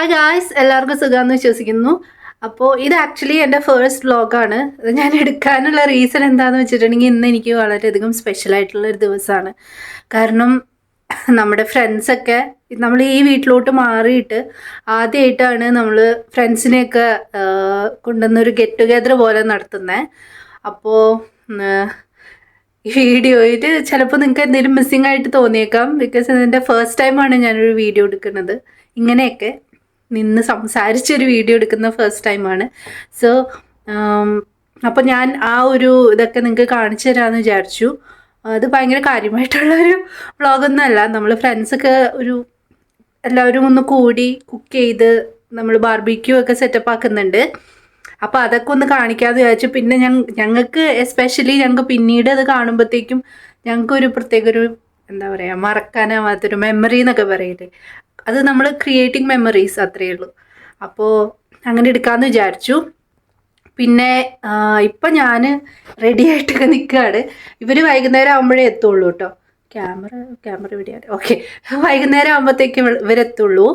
Hi guys, എല്ലാവർക്കും സുഖമാണെന്ന് വിശ്വസിക്കുന്നു. അപ്പോൾ ഇത് ആക്ച്വലി എൻ്റെ ഫസ്റ്റ് വ്ളോഗാണ്. ഇത് ഞാൻ എടുക്കാനുള്ള റീസൺ എന്താണെന്ന് വെച്ചിട്ടുണ്ടെങ്കിൽ ഇന്ന് എനിക്ക് വളരെയധികം സ്പെഷ്യലായിട്ടുള്ളൊരു ദിവസമാണ്. കാരണം നമ്മുടെ ഫ്രണ്ട്സൊക്കെ നമ്മൾ ഈ വീട്ടിലോട്ട് മാറിയിട്ട് ആദ്യമായിട്ടാണ് നമ്മൾ ഫ്രണ്ട്സിനെയൊക്കെ കൊണ്ടുവന്നൊരു ഗെറ്റ് ടുഗെദർ പോലെ നടത്തുന്നത്. അപ്പോൾ ഈ വീഡിയോയിൽ ചിലപ്പോൾ നിങ്ങൾക്ക് എന്തെങ്കിലും മിസ്സിങ് ആയിട്ട് തോന്നിയേക്കാം. ബിക്കോസ് ഇതിൻ്റെ ഫസ്റ്റ് ടൈമാണ് ഞാനൊരു വീഡിയോ എടുക്കുന്നത്. ഇങ്ങനെയൊക്കെ നിന്ന് സംസാരിച്ചൊരു വീഡിയോ എടുക്കുന്ന ഫസ്റ്റ് ടൈമാണ്. സോ അപ്പോൾ ഞാൻ ആ ഒരു ഇതൊക്കെ നിങ്ങൾക്ക് കാണിച്ചു തരാമെന്ന് വിചാരിച്ചു. അത് ഭയങ്കര കാര്യമായിട്ടുള്ളൊരു വ്ളോഗൊന്നും അല്ല. നമ്മൾ ഫ്രണ്ട്സൊക്കെ എല്ലാവരും ഒന്ന് കൂടി കുക്ക് ചെയ്ത് നമ്മൾ ബാർബിക്യൂ ഒക്കെ സെറ്റപ്പ് ആക്കുന്നുണ്ട്. അപ്പോൾ അതൊക്കെ ഒന്ന് കാണിക്കാമെന്ന് വിചാരിച്ചു. പിന്നെ ഞങ്ങൾക്ക് എസ്പെഷ്യലി ഞങ്ങൾക്ക് പിന്നീട് അത് കാണുമ്പോഴത്തേക്കും ഞങ്ങൾക്കൊരു പ്രത്യേക ഒരു എന്താ പറയുക, മറക്കാനാവാത്തൊരു മെമ്മറി എന്നൊക്കെ പറയില്ലേ, അത് നമ്മൾ ക്രിയേറ്റിംഗ് മെമ്മറീസ് അത്രയേ ഉള്ളൂ. അപ്പോൾ അങ്ങനെ എടുക്കാമെന്ന് വിചാരിച്ചു. പിന്നെ ഇപ്പം ഞാൻ റെഡി ആയിട്ടൊക്കെ നിൽക്കുകയാണ്. ഇവർ വൈകുന്നേരം ആകുമ്പോഴേ എത്തുള്ളൂ കേട്ടോ. ക്യാമറ ഇവിടെയാണ്. ഓക്കെ, വൈകുന്നേരം ആകുമ്പോഴത്തേക്കും ഇവരെത്തുള്ളൂ.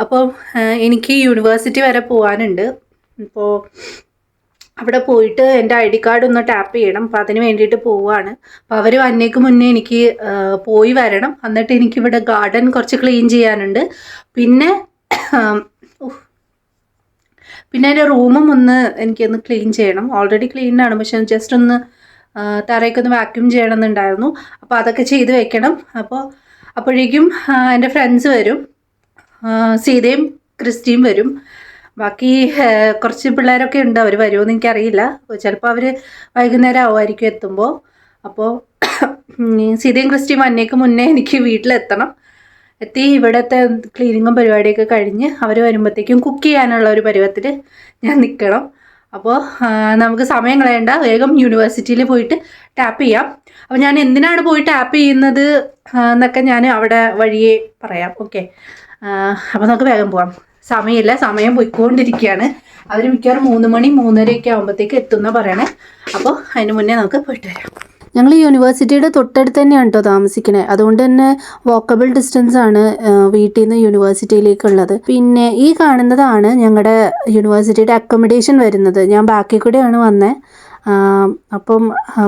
അപ്പോൾ എനിക്ക് യൂണിവേഴ്സിറ്റി വരെ പോകാനുണ്ട്. ഇപ്പോൾ അവിടെ പോയിട്ട് എൻ്റെ ID കാർഡ് ഒന്ന് ടാപ്പ് ചെയ്യണം. അപ്പോൾ അതിന് വേണ്ടിയിട്ട് പോവുകയാണ്. അപ്പോൾ അവർ വന്നേക്ക് മുന്നേ എനിക്ക് പോയി വരണം. എന്നിട്ട് എനിക്കിവിടെ ഗാർഡൻ കുറച്ച് ക്ലീൻ ചെയ്യാനുണ്ട്. പിന്നെ എൻ്റെ റൂമും എനിക്കൊന്ന് ക്ലീൻ ചെയ്യണം. ഓൾറെഡി ക്ലീനാണ്, പക്ഷെ ജസ്റ്റ് ഒന്ന് തറയൊക്കെ വാക്യൂം ചെയ്യണമെന്നുണ്ടായിരുന്നു. അപ്പോൾ അതൊക്കെ ചെയ്ത് വെക്കണം. അപ്പോഴേക്കും എൻ്റെ ഫ്രണ്ട്സ് വരും. സീതയും ക്രിസ്റ്റിയും വരും. ബാക്കി കുറച്ച് പിള്ളേരൊക്കെ ഉണ്ട്. അവർ വരുമോ എന്ന് എനിക്കറിയില്ല. ചിലപ്പോൾ അവർ വൈകുന്നേരം ആവുമായിരിക്കും എത്തുമ്പോൾ. അപ്പോൾ സീതയും ക്രിസ്റ്റിയും വന്നേക്ക് മുന്നേ എനിക്ക് വീട്ടിലെത്തണം. എത്തി ഇവിടുത്തെ ക്ലീനിങ്ങും പരിപാടിയൊക്കെ കഴിഞ്ഞ് അവർ വരുമ്പോഴത്തേക്കും കുക്ക് ചെയ്യാനുള്ള ഒരു പരുവത്തിൽ ഞാൻ നിൽക്കണം. അപ്പോൾ നമുക്ക് സമയം കളയണ്ട, വേഗം യൂണിവേഴ്സിറ്റിയിൽ പോയിട്ട് ടാപ്പ് ചെയ്യാം. അപ്പോൾ ഞാൻ എന്തിനാണ് പോയി ടാപ്പ് ചെയ്യുന്നത് എന്നൊക്കെ ഞാൻ അവിടെ വഴിയേ പറയാം. ഓക്കെ, അപ്പോൾ നമുക്ക് വേഗം പോകാം. സമയമില്ല, സമയം പോയിക്കൊണ്ടിരിക്കുകയാണ്. അവർ മിക്കവാറും 3 മണി 3:30 ആകുമ്പോഴത്തേക്ക് എത്തുന്ന പറയണേ. അപ്പോൾ അതിന് മുന്നേ നമുക്ക് പോയിട്ട് വരാം. ഞങ്ങൾ യൂണിവേഴ്സിറ്റിയുടെ തൊട്ടടുത്ത് തന്നെയാണ് കേട്ടോ താമസിക്കുന്നത്. അതുകൊണ്ട് തന്നെ വാക്കബിൾ ഡിസ്റ്റൻസ് ആണ് വീട്ടിൽ നിന്ന് യൂണിവേഴ്സിറ്റിയിലേക്കുള്ളത്. പിന്നെ ഈ കാണുന്നതാണ് ഞങ്ങളുടെ യൂണിവേഴ്സിറ്റിയുടെ അക്കോമഡേഷൻ വരുന്നത്. ഞാൻ ബാക്കിൽ കൂടെയാണ് വന്നത്. അപ്പം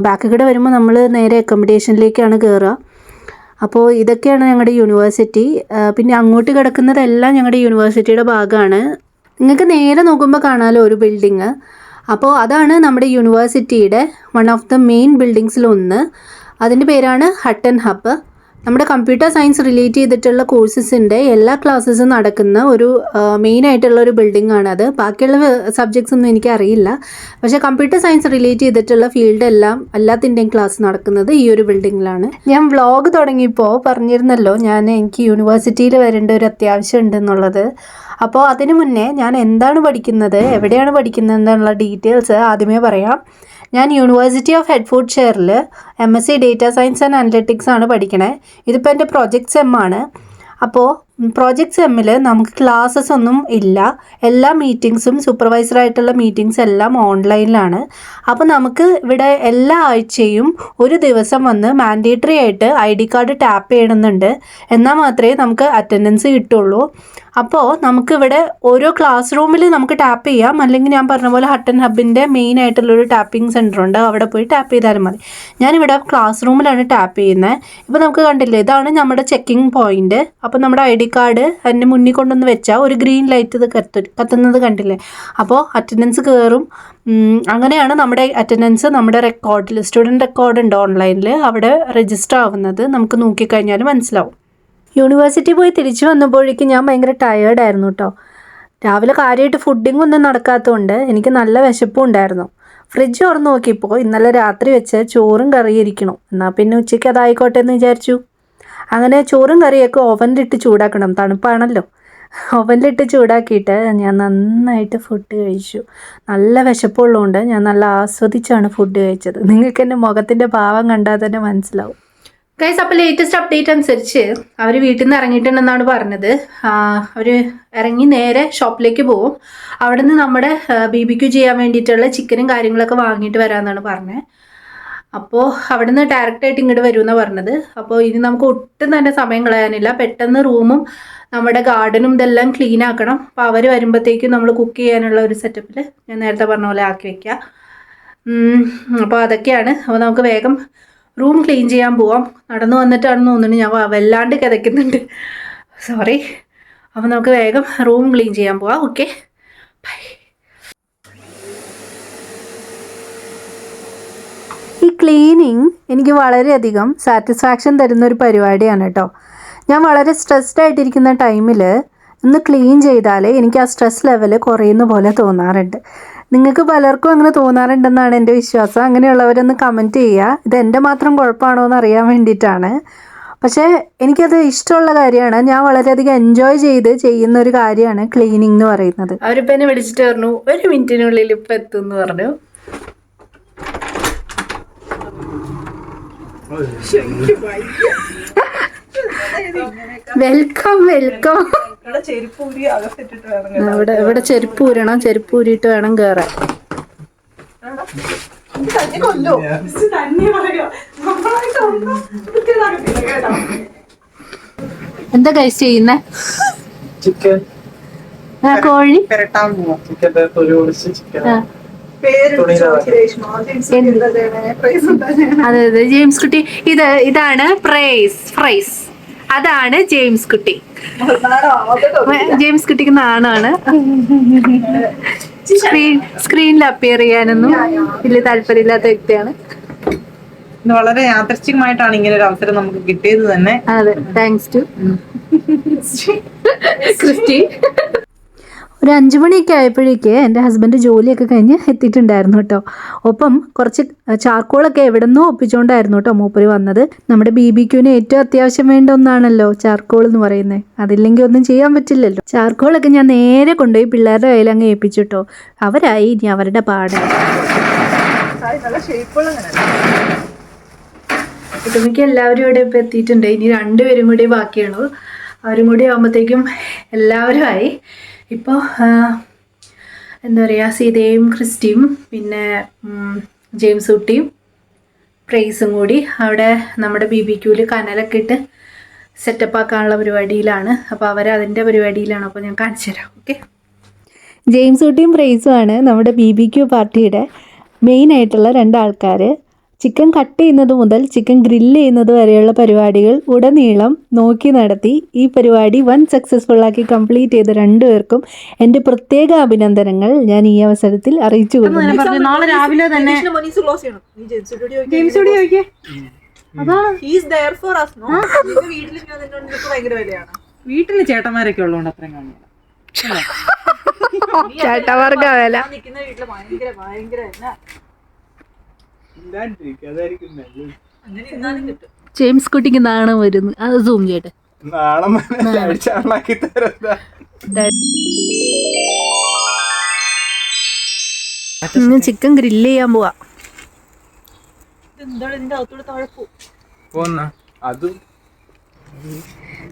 ബാക്കിൽ കൂടെ വരുമ്പോൾ നമ്മൾ നേരെ അക്കോമഡേഷനിലേക്കാണ് കയറുക. അപ്പോൾ ഇതൊക്കെയാണ് ഞങ്ങളുടെ യൂണിവേഴ്സിറ്റി. പിന്നെ അങ്ങോട്ട് കിടക്കുന്നതെല്ലാം ഞങ്ങളുടെ യൂണിവേഴ്സിറ്റിയുടെ ഭാഗമാണ്. നിങ്ങൾക്ക് നേരെ നോക്കുമ്പോൾ കാണാമല്ലോ ഒരു ബിൽഡിങ്. അപ്പോൾ അതാണ് നമ്മുടെ യൂണിവേഴ്സിറ്റിയുടെ വൺ ഓഫ് ദ മെയിൻ ബിൽഡിങ്സിലൊന്ന്. അതിൻ്റെ പേരാണ് ഹട്ടൻ ഹബ്ബ്. നമ്മുടെ കമ്പ്യൂട്ടർ സയൻസ് റിലേറ്റ് ചെയ്തിട്ടുള്ള കോഴ്സസിൻ്റെ എല്ലാ ക്ലാസ്സസും നടക്കുന്ന ഒരു മെയിനായിട്ടുള്ള ഒരു ബിൽഡിംഗ് ആണത്. ബാക്കിയുള്ള സബ്ജക്ട്സ് ഒന്നും എനിക്കറിയില്ല. പക്ഷേ കമ്പ്യൂട്ടർ സയൻസ് റിലേറ്റ് ചെയ്തിട്ടുള്ള ഫീൽഡെല്ലാം എല്ലാത്തിൻ്റെയും ക്ലാസ് നടക്കുന്നത് ഈ ഒരു ബിൽഡിങ്ങിലാണ്. ഞാൻ വ്ളോഗ് തുടങ്ങിയപ്പോൾ പറഞ്ഞിരുന്നല്ലോ എനിക്ക് യൂണിവേഴ്സിറ്റിയിൽ വരേണ്ട ഒരു അത്യാവശ്യം ഉണ്ടെന്നുള്ളത്. അപ്പോൾ അതിനു മുന്നേ ഞാൻ എന്താണ് പഠിക്കുന്നത്, എവിടെയാണ് പഠിക്കുന്നത് എന്നുള്ള ഡീറ്റെയിൽസ് ആദ്യമേ പറയാം. ഞാൻ യൂണിവേഴ്സിറ്റി ഓഫ് ഹെഡ്ഫോർഡ്ഷെയറിൽ MSc data science and analytics ആണ് പഠിക്കണേ. ഇതിപ്പോൾ എൻ്റെ പ്രോജക്റ്റ് സെമ്മാണ്. അപ്പോൾ പ്രോജക്റ്റ് സെമ്മിൽ നമുക്ക് ക്ലാസ്സസ് ഒന്നും ഇല്ല. എല്ലാ മീറ്റിങ്സും സൂപ്പർവൈസറായിട്ടുള്ള മീറ്റിങ്സ് എല്ലാം ഓൺലൈനിലാണ്. അപ്പോൾ നമുക്ക് ഇവിടെ എല്ലാ ആഴ്ചയും ഒരു ദിവസം വന്ന് മാൻഡേറ്ററി ആയിട്ട് ID കാർഡ് ടാപ്പ് ചെയ്യണമെന്നുണ്ട്. എന്നാൽ മാത്രമേ നമുക്ക് അറ്റൻഡൻസ് കിട്ടുള്ളൂ. അപ്പോൾ നമുക്കിവിടെ ഓരോ ക്ലാസ് റൂമിൽ നമുക്ക് ടാപ്പ് ചെയ്യാം. അല്ലെങ്കിൽ ഞാൻ പറഞ്ഞ പോലെ ഹട്ടൻ ഹബിൻ്റെ മെയിൻ ആയിട്ടുള്ളൊരു ടാപ്പിംഗ് സെൻറ്റർ ഉണ്ട്, അവിടെ പോയി ടാപ്പ് ചെയ്താലും മതി. ഞാനിവിടെ ക്ലാസ് റൂമിലാണ് ടാപ്പ് ചെയ്യുന്നത്. ഇപ്പോൾ നമുക്ക് കണ്ടില്ലേ, ഇതാണ് നമ്മുടെ ചെക്കിംഗ് പോയിന്റ്. അപ്പോൾ നമ്മുടെ ID കാർഡ് അതിൻ്റെ മുന്നിൽ കൊണ്ടൊന്ന് വെച്ചാൽ ഒരു ഗ്രീൻ ലൈറ്റ് ഇത് കത്തുന്നത് കണ്ടില്ലേ. അപ്പോൾ അറ്റൻഡൻസ് കയറും. അങ്ങനെയാണ് നമ്മുടെ അറ്റൻഡൻസ് നമ്മുടെ റെക്കോർഡിൽ, സ്റ്റുഡൻറ്റ് റെക്കോർഡ് ഉണ്ട് ഓൺലൈനിൽ, അവിടെ രജിസ്റ്റർ ആവുന്നത്. നമുക്ക് നോക്കിക്കഴിഞ്ഞാൽ മനസ്സിലാവും. യൂണിവേഴ്സിറ്റി പോയി തിരിച്ചു വന്നപ്പോഴേക്കും ഞാൻ ഭയങ്കര ടയേർഡായിരുന്നു കേട്ടോ. രാവിലെ കാര്യമായിട്ട് ഫുഡിങ് ഒന്നും നടക്കാത്തതുകൊണ്ട് എനിക്ക് നല്ല വിശപ്പും ഉണ്ടായിരുന്നു. ഫ്രിഡ്ജ് തുറന്ന് നോക്കിയപ്പോൾ ഇന്നലെ രാത്രി വെച്ച് ചോറും കറിയും ഇരിക്കണം. എന്നാൽ പിന്നെ ഉച്ചയ്ക്ക് അതായിക്കോട്ടെ എന്ന് വിചാരിച്ചു. അങ്ങനെ ചോറും കറിയൊക്കെ ഓവനിലിട്ട് ചൂടാക്കണം, തണുപ്പാണല്ലോ. ഓവനിലിട്ട് ചൂടാക്കിയിട്ട് ഞാൻ നന്നായിട്ട് ഫുഡ് കഴിച്ചു. നല്ല വിശപ്പുള്ളതുകൊണ്ട് ഞാൻ നല്ല ആസ്വദിച്ചാണ് ഫുഡ് കഴിച്ചത്. നിങ്ങൾക്ക് എൻ്റെ മുഖത്തിൻ്റെ ഭാവം കണ്ടാൽ തന്നെ മനസ്സിലാവും. ഗൈസ്, അപ്പോൾ ലേറ്റസ്റ്റ് അപ്ഡേറ്റ് അനുസരിച്ച് അവർ വീട്ടിൽ നിന്ന് ഇറങ്ങിയിട്ടുണ്ടെന്നാണ് പറഞ്ഞത്. അവർ ഇറങ്ങി നേരെ ഷോപ്പിലേക്ക് പോകും. അവിടെ നിന്ന് നമ്മുടെ BBQ ചെയ്യാൻ വേണ്ടിയിട്ടുള്ള ചിക്കനും കാര്യങ്ങളൊക്കെ വാങ്ങിയിട്ട് വരാമെന്നാണ് പറഞ്ഞത്. അപ്പോൾ അവിടെ നിന്ന് ഡയറക്റ്റായിട്ട് ഇങ്ങോട്ട് വരുമെന്നാണ് പറഞ്ഞത്. അപ്പോൾ ഇനി നമുക്ക് ഒട്ടും തന്നെ സമയം കളയാനില്ല. പെട്ടെന്ന് റൂമും നമ്മുടെ ഗാർഡനും ഇതെല്ലാം ക്ലീൻ ആക്കണം. അപ്പോൾ അവർ വരുമ്പോഴത്തേക്കും നമ്മൾ കുക്ക് ചെയ്യാനുള്ള ഒരു സെറ്റപ്പിൽ ഞാൻ നേരത്തെ പറഞ്ഞ പോലെ ആക്കി വയ്ക്കാം. അപ്പോൾ അതൊക്കെയാണ്. അപ്പോൾ നമുക്ക് വേഗം റൂം ക്ലീൻ ചെയ്യാൻ പോവാം. നടന്നു വന്നിട്ടാണെന്ന് തോന്നുന്നു, ഞാൻ വല്ലാണ്ട് കിതയ്ക്കുന്നുണ്ട്, സോറി. അപ്പോൾ നമുക്ക് വേഗം റൂം ക്ലീൻ ചെയ്യാൻ പോവാം. Okay, by. ഈ ക്ലീനിങ് എനിക്ക് വളരെയധികം സാറ്റിസ്ഫാക്ഷൻ തരുന്നൊരു പരിപാടിയാണ് കേട്ടോ. ഞാൻ വളരെ സ്ട്രെസ്ഡ് ആയിട്ടിരിക്കുന്ന ടൈമിൽ ഒന്ന് ക്ലീൻ ചെയ്താൽ എനിക്ക് ആ സ്ട്രെസ് ലെവൽ കുറയുന്ന പോലെ തോന്നാറുണ്ട്. നിങ്ങൾക്ക് പലർക്കും അങ്ങനെ തോന്നാറുണ്ടെന്നാണ് എൻ്റെ വിശ്വാസം. അങ്ങനെയുള്ളവരൊന്ന് കമൻറ്റ് ചെയ്യുക. ഇത് എൻ്റെ മാത്രം കുഴപ്പമാണോ എന്ന് അറിയാൻ വേണ്ടിയിട്ടാണ്. പക്ഷേ എനിക്കത് ഇഷ്ടമുള്ള കാര്യമാണ്. ഞാൻ വളരെയധികം എൻജോയ് ചെയ്ത് ചെയ്യുന്ന ഒരു കാര്യമാണ് ക്ലീനിങ് എന്ന് പറയുന്നത്. അവരിപ്പോൾ എന്നെ വിളിച്ചിട്ട് പറഞ്ഞു 1 മിനിറ്റിനുള്ളിൽ ഇപ്പം എത്തും എന്ന് പറഞ്ഞു. Welcome welcome. ഇവിടെ ചെരുപ്പ് ഊരണം, ചെരുപ്പ് ഊരിയിട്ട് വേണം കേറാൻ. എന്താ കഴിച്ച് ചെയ്യുന്നേ? ചിക്കൻ കോഴി അതെ അതെ ജെയിംസ് കുട്ടി. ഇതാണ് ഫ്രൈസ്. അതാണ് ജെയിംസ് കുട്ടി. ജെയിംസ് കുട്ടിക്ക് നാണാണ് സ്ക്രീനിൽ അപ്പിയർ ചെയ്യാനൊന്നും വലിയ താല്പര്യമില്ലാത്ത വ്യക്തിയാണ്. വളരെ യാദൃശ്ചികമായിട്ടാണ് ഇങ്ങനെ ഒരു അവസരം നമുക്ക് കിട്ടിയത് തന്നെ. അതെ, താങ്ക്സ് ടു ക്രിസ്റ്റി. ഒരു 5 മണിയൊക്കെ ആയപ്പോഴേക്ക് എൻ്റെ ഹസ്ബൻഡ് ജോലിയൊക്കെ കഴിഞ്ഞ് എത്തിയിട്ടുണ്ടായിരുന്നു കേട്ടോ. ഒപ്പം കുറച്ച് ചാർക്കോളൊക്കെ എവിടെ നിന്നോ ഒപ്പിച്ചുകൊണ്ടായിരുന്നു കേട്ടോ മൂപ്പര് വന്നത്. നമ്മുടെ BBQന് ഏറ്റവും അത്യാവശ്യം വേണ്ട ഒന്നാണല്ലോ ചാർക്കോൾ എന്ന് പറയുന്നത്. അതില്ലെങ്കിൽ ഒന്നും ചെയ്യാൻ പറ്റില്ലല്ലോ. ചാർക്കോളൊക്കെ ഞാൻ നേരെ കൊണ്ടുപോയി പിള്ളേരുടെ കയ്യിൽ അങ്ങ് ഏൽപ്പിച്ചു കേട്ടോ. അവരായി ഇനി അവരുടെ പാട്. ഒട്ടുമിക്ക എല്ലാവരും ഇവിടെ ഇപ്പം എത്തിയിട്ടുണ്ട്. ഇനി 2 പേരും കൂടി ബാക്കിയുള്ളൂ. അവരും കൂടി ആകുമ്പോഴത്തേക്കും എല്ലാവരും ആയി. ഇപ്പോൾ എന്താ പറയുക, സീതയും ക്രിസ്റ്റിയും പിന്നെ ജെയിംസ് കുട്ടിയും പ്രൈസും കൂടി അവിടെ നമ്മുടെ BBQല് കനലൊക്കെ ഇട്ട് സെറ്റപ്പ് ആക്കാനുള്ള പരിപാടിയിലാണ്. അപ്പോൾ അവർ അതിൻ്റെ പരിപാടിയിലാണ്. അപ്പോൾ ഞാൻ കാണിച്ചു തരാം. ഓക്കെ, ജെയിംസ് കുട്ടിയും പ്രൈസുമാണ് നമ്മുടെ BBQ പാർട്ടിയുടെ മെയിനായിട്ടുള്ള 2 ആൾക്കാർ. ചിക്കൻ കട്ട് ചെയ്യുന്നത് മുതൽ ചിക്കൻ ഗ്രില്ല് ചെയ്യുന്നത് വരെയുള്ള പരിപാടികൾ ഉടനീളം നോക്കി നടത്തി ഈ പരിപാടി സക്സസ്ഫുള്ളാക്കി കംപ്ലീറ്റ് ചെയ്ത 2 പേർക്കും എൻ്റെ പ്രത്യേക അഭിനന്ദനങ്ങൾ ഞാൻ ഈ അവസരത്തിൽ അറിയിച്ചു കൊള്ളുന്നു. നാളെ രാവിലെ തന്നെ വീട്ടില് ചേട്ടന്മാരൊക്കെ ഉള്ളതുകൊണ്ട് അത്രയും കാണില്ല. ചേട്ടന്മാർക്ക് വില ജെയിംസ് കുട്ടിക്ക് നാണം വരുന്നു. അത് സൂം ചെയ്യട്ടെ. ചിക്കൻ ഗ്രില്ല് ചെയ്യാൻ പോവാ.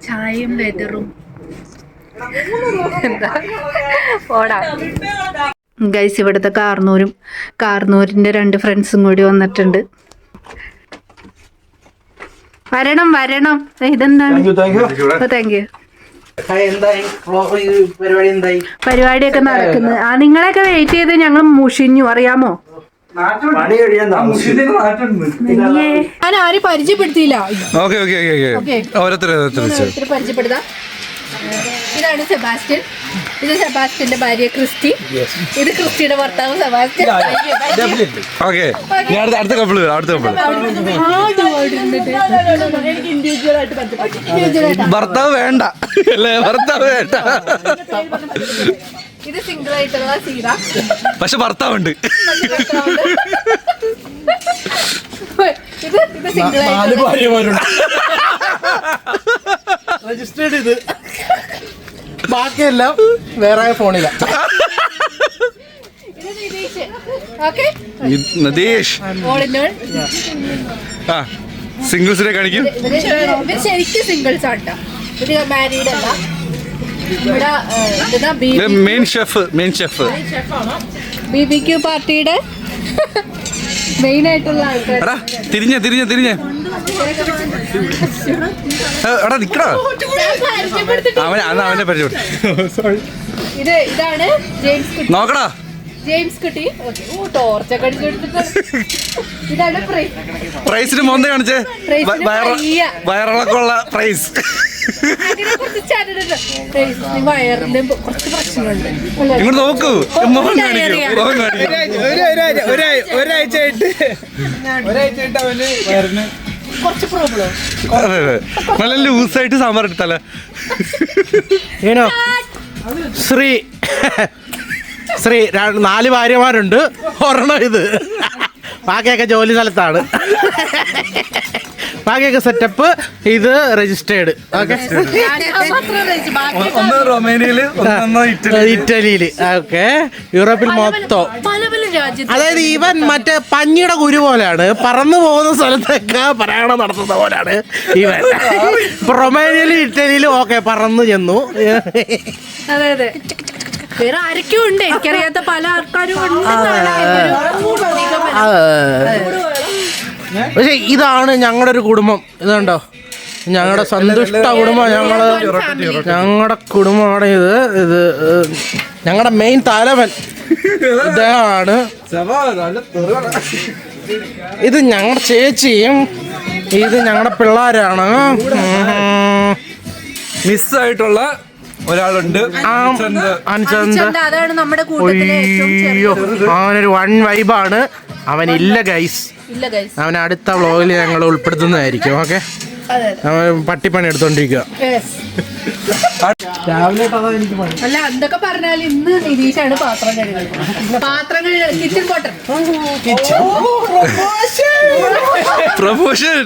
ചായയും വെതറും ഗൈസ്. ഇവിടുത്തെ കാർന്നൂരിന്റെ 2 ഫ്രണ്ട്സും കൂടി വന്നിട്ടുണ്ട്. വരണം. ഇതെന്താണ്? Thank you. പരിപാടിയൊക്കെ നടക്കുന്നു. നിങ്ങളെയൊക്കെ വെയിറ്റ് ചെയ്ത് ഞങ്ങൾ മുഷിഞ്ഞു, അറിയാമോ? ഞാൻ ആരും പരിചയപ്പെടുത്തിയില്ല. പരിചയപ്പെടുത്താം. ഇതാണ് സെബാസ്റ്റ്യൻ. ഇത് സെബാസ്റ്റ്യന്റെ ഭാര്യ ക്രിസ്റ്റി. ഇത് ക്രിസ്റ്റിയുടെ ഭർത്താവ് സെബാസ്റ്റ്യൻ. ഭർത്താവ് വേണ്ട. ഇത് സിംഗിൾ ആയിട്ടുള്ള സീത. പക്ഷെ ഭർത്താവുണ്ട്. ഇത് സിംഗിൾ ആയിട്ടുള്ള രജിസ്റ്റേർഡ് ചെയ്ത് ബാക്കിയെല്ലാം വേറെ ഫോണില. നദീഷ് സിംഗിൾസിനെ കാണിക്കും. ശരിക്കും സിംഗിൾസ് ആട്ടോ. ഇത് മാരീഡ് അല്ല. മെയിൻ ഷെഫ് BBQ പാർട്ടിയുടെ മെയിൻ ആയിട്ടുള്ള ആൾക്കാർ. എടാ തിരിഞ്ഞേ എടാ നിക്കടാ, അവനെ പരിചയപ്പെടും. ഇതാണ് ജെയിംസ് കുട്ടി. നോക്കടാ ജെയിംസ് കുട്ടി. ടോർച്ചൊക്കെ അടിച്ചെടുത്തിട്ട് ഇതാണ് പ്രൈസിന് മോന്തെ കാണിച്ചേ, വയറിളക്കമുള്ള പ്രൈസ്. വയറിന്റെ കുറച്ച് പ്രശ്നമുണ്ട്. ഇങ്ങോട്ട് നോക്കൂ, മുഖം കാണിക്കൂ. ഒരാഴ്ചയായിട്ട് അവന് വയറിന് കുറച്ച് പ്രോബ്ലം. അതെ നല്ല ലൂസായിട്ട് സാമ്പാർ എടുത്താലേ. ഏനോ ശ്രീ 4 ഭാര്യമാരുണ്ട്, ഒരെണ്ണം ഇത്. ബാക്കിയൊക്കെ ജോലി സ്ഥലത്താണ്, ബാക്കിയൊക്കെ സെറ്റപ്പ്. ഇത് രജിസ്റ്റേർഡ്. ഓക്കെ, ഒന്ന് റൊമേനിയയില്, ഇറ്റലിയില്. ഓക്കെ, യൂറോപ്പിൽ മൊത്തം. പല രാജ്യത്ത്. അതായത് ഇവൻ മറ്റേ പഞ്ഞിയുടെ കുരു പോലെയാണ്, പറന്നു പോകുന്ന സ്ഥലത്തൊക്കെ പരാഗണം നടത്തുന്ന പോലെയാണ് ഇവൻ. റൊമേനിയയിലും ഇറ്റലിയിലും ഓക്കെ പറന്നു ചെന്നു. അതെ വേറെ ആരൊക്കെയും ഉണ്ട്, എനിക്കറിയാത്ത പല ആൾക്കാരും ഉണ്ട്. പക്ഷെ ഇതാണ് ഞങ്ങളുടെ ഒരു കുടുംബം. ഇതുണ്ടോ, ഞങ്ങളുടെ സന്തുഷ്ട കുടുംബം. ഞങ്ങളുടെ കുടുംബമാണ് ഇത് ഞങ്ങളുടെ മെയിൻ തലവൻ ഇതാണ്. ഇത് ഞങ്ങളുടെ ചേച്ചിയും, ഇത് ഞങ്ങളുടെ പിള്ളേരാണ്. മിസ്സായിട്ടുള്ള ഒരാളുണ്ട്, അതാണ് നമ്മുടെ കൂട്ടത്തിലെ ഏറ്റവും ചെറിയ. അവനൊരു 1 വൈബാണ്. അവനില്ല ഗൈസ്, അവൻ അടുത്ത വ്ളോഗിൽ ഞങ്ങൾ ഉൾപ്പെടുത്തുന്നതായിരിക്കും. ഓക്കെ, അവൻ പട്ടിപ്പണി എടുത്തോണ്ടിരിക്കുക. രാവിലെ അല്ല എന്തൊക്കെ പറഞ്ഞാൽ ഇന്ന് നിതീഷാണ് പാത്രം കഴുകുന്നത്. Kitchen Potter promotion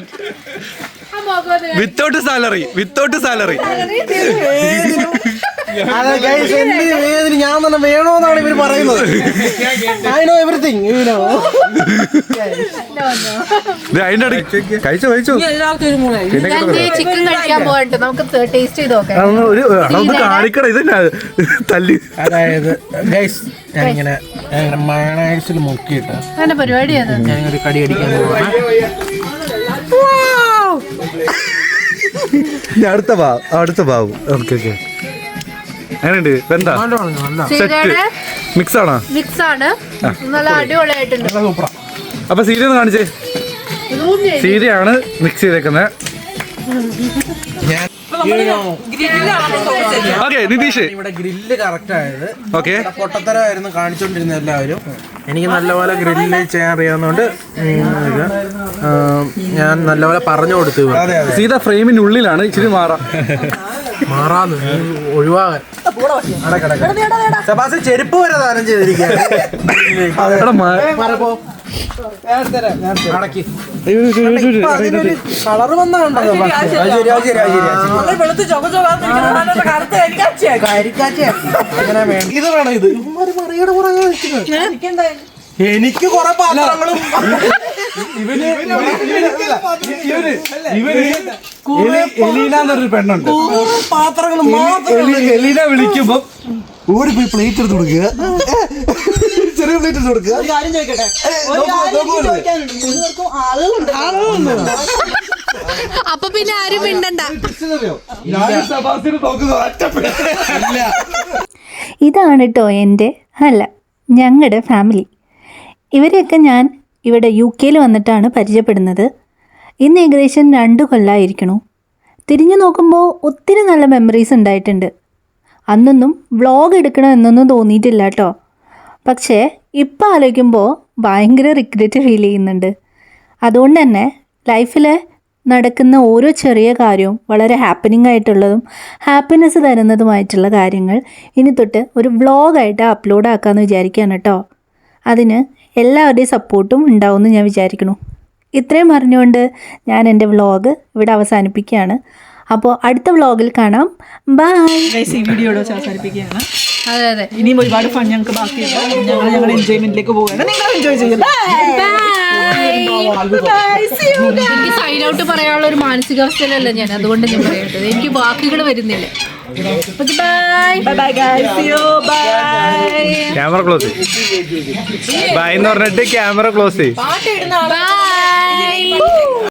without salary. അതെ ഗൈസ്, എന്തിന് വേദന ഞാൻ തന്നെ വേണോന്നാണ് ഇവര് പറയുന്നത്. I know everything, you know. അതിന്റെ ഇടയ്ക്ക് കഴിച്ചോ ചിക്കൻ കഴിക്കാൻ പോകട്ടെ, നമുക്ക് ടേസ്റ്റ് ചെയ്ത് നോക്കാം. ഒന്ന് കാണിക്കണം. ഇത് തല്ലി. അതായത് ഗൈസ്, ഞാനിങ്ങനെ മയണൈസിൽ മുക്കിയിട്ട് അങ്ങനെ പരിപാടിയാണ്. ഞാനൊരു കടി അടിക്കാൻ പോവാണ്. അടുത്ത ഭാവം. ഓക്കെ അങ്ങനെയുണ്ട്. എന്താ മിക്സ് ആണോ? മിക്സ് ആണ്, നല്ല അടിപൊളിയായിട്ടുണ്ട്. അപ്പൊ സീരി ഒന്ന് കാണിച്ചേ. സീരിയാണ് മിക്സ് ചെയ്തേക്കുന്നത്. ഓക്കെ നിതീഷ്, ഇവിടെ ഗ്രില്ല് കറക്റ്റ് ആയത്. ഓക്കെ, പൊട്ടത്തരമായിരുന്നു കാണിച്ചോണ്ടിരുന്ന എല്ലാവരും. എനിക്ക് നല്ലപോലെ ഗ്രില്ല് ചെയ്യാൻ അറിയാവുന്നതുകൊണ്ട് ഞാൻ നല്ലപോലെ പറഞ്ഞു കൊടുത്തു. സീത ഫ്രെയിമിനുള്ളിലാണ്, ഇച്ചിരി മാറാന്ന് ഒഴിവാകാൻ. ചെരുപ്പ് വരെ ദാനം ചെയ്തിരിക്കുകയാണ്. കളറ് വന്നുണ്ടോ? ഇത് വേണം. ഇത് മറിയുടെ പുറകെ എനിക്ക് കുറെ പാത്രങ്ങളും എലീനൊരു പെണ്ണുണ്ട്, പാത്രങ്ങളും എലീന വിളിക്കുമ്പോ ഓടിപ്പോയി പ്ലേറ്റ് എടുത്ത് കൊടുക്കുക, ചെറിയ പ്ലേറ്റ് എടുത്ത് കൊടുക്കുക. അപ്പൊ പിന്നെ ആരും മിണ്ടണ്ട. ഇതാണ് കേട്ടോ എൻ്റെ ഞങ്ങളുടെ ഫാമിലി. ഇവരെയൊക്കെ ഞാൻ ഇവിടെ UK വന്നിട്ടാണ് പരിചയപ്പെടുന്നത്. ഇന്ന് ഏകദേശം 2 കൊല്ലമായിരിക്കണു. തിരിഞ്ഞു നോക്കുമ്പോൾ ഒത്തിരി നല്ല മെമ്മറീസ് ഉണ്ടായിട്ടുണ്ട്. അന്നൊന്നും വ്ളോഗ് എടുക്കണം എന്നൊന്നും തോന്നിയിട്ടില്ല കേട്ടോ. പക്ഷേ ഇപ്പം ആലോചിക്കുമ്പോൾ ഭയങ്കര റിഗ്രറ്റ് ഫീൽ ചെയ്യുന്നുണ്ട്. അതുകൊണ്ട് തന്നെ ലൈഫിൽ നടക്കുന്ന ഓരോ ചെറിയ കാര്യവും വളരെ ഹാപ്പനിങ് ആയിട്ടുള്ളതും ഹാപ്പിനെസ് തരുന്നതുമായിട്ടുള്ള കാര്യങ്ങൾ ഇനി തൊട്ട് ഒരു വ്ളോഗായിട്ട് അപ്ലോഡ് ആക്കാമെന്ന് വിചാരിക്കുകയാണ് കേട്ടോ. അതിന് എല്ലാവരുടെയും സപ്പോർട്ടും ഉണ്ടാവുമെന്ന് ഞാൻ വിചാരിക്കുന്നു. ഇത്രയും പറഞ്ഞുകൊണ്ട് ഞാൻ എൻ്റെ വ്ളോഗ് ഇവിടെ അവസാനിപ്പിക്കുകയാണ്. അപ്പോൾ അടുത്ത വ്ളോഗിൽ കാണാം. ബൈ. ഈ വീഡിയോ അവസാനിപ്പിക്കുകയാണ്. അതെ ഇനിയും ഒരുപാട് ഫൺ ഞങ്ങൾക്ക് ബാക്കിയുണ്ട്. ഞങ്ങൾ എൻജോയ്മെന്റിലേക്ക് പോവുകയാണ്. നിങ്ങൾ എൻജോയ് ചെയ്യുന്നു. എനിക്ക് സൈൻ ഔട്ട് പറയാനുള്ള ഒരു മാനസികാവസ്ഥയിലല്ല ഞാൻ, അതുകൊണ്ട് ഞാൻ പറയട്ടത്. എനിക്ക് വാക്കുകൾ വരുന്നില്ല. Bye. Bye guys. See you. Bye. Camera close bye എന്ന് പറഞ്ഞിട്ട് ക്യാമറ ക്ലോസ് പാട്ട് ഇടുന്ന